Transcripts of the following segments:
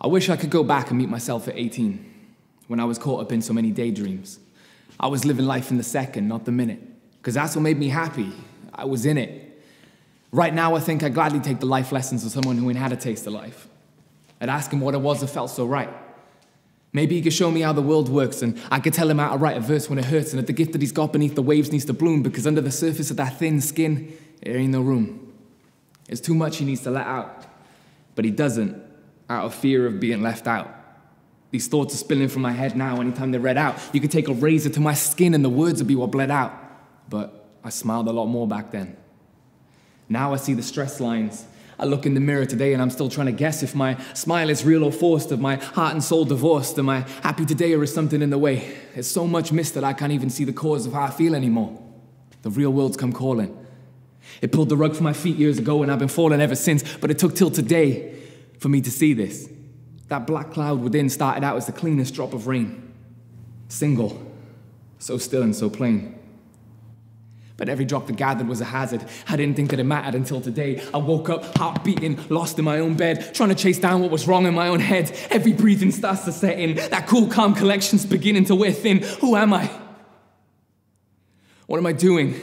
I wish I could go back and meet myself at 18, when I was caught up in so many daydreams. I was living life in the second, not the minute, because that's what made me happy. I was in it. Right now, I think I'd gladly take the life lessons of someone who ain't had a taste of life. I'd ask him what it was that felt so right. Maybe he could show me how the world works, and I could tell him how to write a verse when it hurts, and that the gift that he's got beneath the waves needs to bloom, because under the surface of that thin skin, there ain't no room. There's too much he needs to let out, but he doesn't, out of fear of being left out. These thoughts are spilling from my head now anytime they're read out. You could take a razor to my skin and the words would be what bled out. But I smiled a lot more back then. Now I see the stress lines. I look in the mirror today and I'm still trying to guess if my smile is real or forced, if my heart and soul divorced, am I happy today or is something in the way? There's so much mist that I can't even see the cause of how I feel anymore. The real world's come calling. It pulled the rug from my feet years ago and I've been falling ever since, but it took till today for me to see this. That black cloud within started out as the cleanest drop of rain. Single, so still and so plain. But every drop that gathered was a hazard. I didn't think that it mattered until today. I woke up, heart beating, lost in my own bed, trying to chase down what was wrong in my own head. Every breathing starts to set in. That cool, calm collection's beginning to wear thin. Who am I? What am I doing?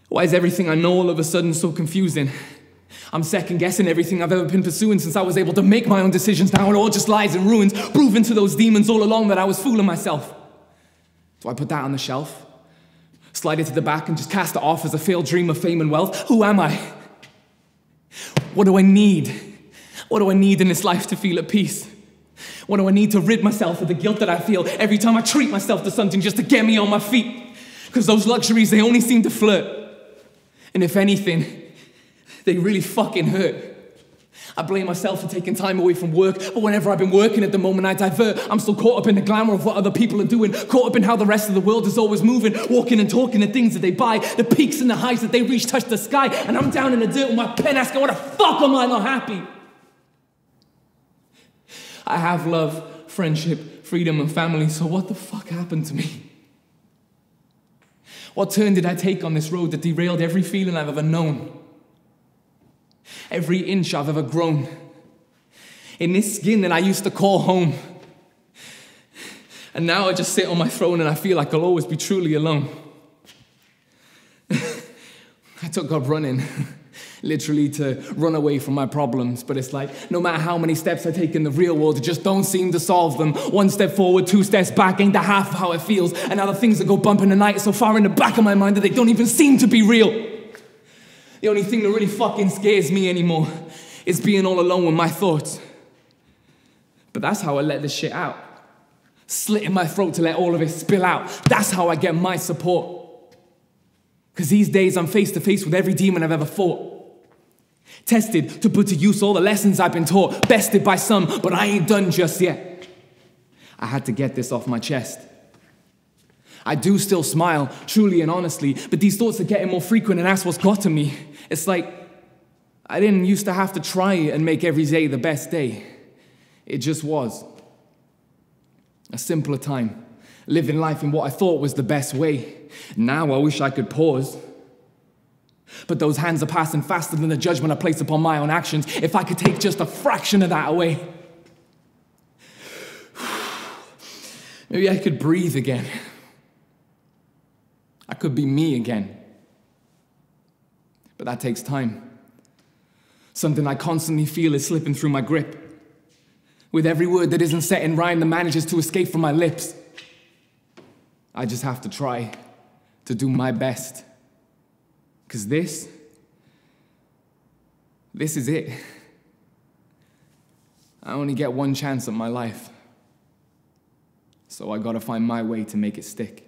Why is everything I know all of a sudden so confusing? I'm second-guessing everything I've ever been pursuing since I was able to make my own decisions. Now it all just lies in ruins, proving to those demons all along that I was fooling myself. Do I put that on the shelf? Slide it to the back and just cast it off as a failed dream of fame and wealth? Who am I? What do I need? What do I need in this life to feel at peace? What do I need to rid myself of the guilt that I feel every time I treat myself to something just to get me on my feet? Because those luxuries, they only seem to flirt. And if anything, they really fucking hurt. I blame myself for taking time away from work, but whenever I've been working at the moment I divert. I'm still caught up in the glamour of what other people are doing, caught up in how the rest of the world is always moving, walking and talking the things that they buy, the peaks and the heights that they reach touch the sky, and I'm down in the dirt with my pen asking, what the fuck am I not happy? I have love, friendship, freedom, and family, so what the fuck happened to me? What turn did I take on this road that derailed every feeling I've ever known? Every inch I've ever grown. In this skin that I used to call home. And now I just sit on my throne and I feel like I'll always be truly alone. I took up running, literally to run away from my problems. But it's like, no matter how many steps I take in the real world, it just don't seem to solve them. One step forward, two steps back, ain't the half of how it feels. And now the things that go bump in the night are so far in the back of my mind that they don't even seem to be real. The only thing that really fucking scares me anymore is being all alone with my thoughts. But that's how I let this shit out. Slitting my throat to let all of it spill out. That's how I get my support. Because these days I'm face to face with every demon I've ever fought. Tested to put to use all the lessons I've been taught. Bested by some, but I ain't done just yet. I had to get this off my chest. I do still smile, truly and honestly, but these thoughts are getting more frequent and that's what's got to me. It's like, I didn't used to have to try and make every day the best day. It just was. A simpler time, living life in what I thought was the best way. Now I wish I could pause. But those hands are passing faster than the judgment I place upon my own actions. If I could take just a fraction of that away, maybe I could breathe again. I could be me again. But that takes time. Something I constantly feel is slipping through my grip. With every word that isn't set in rhyme that manages to escape from my lips. I just have to try to do my best. Because this is it. I only get one chance at my life. So I gotta find my way to make it stick.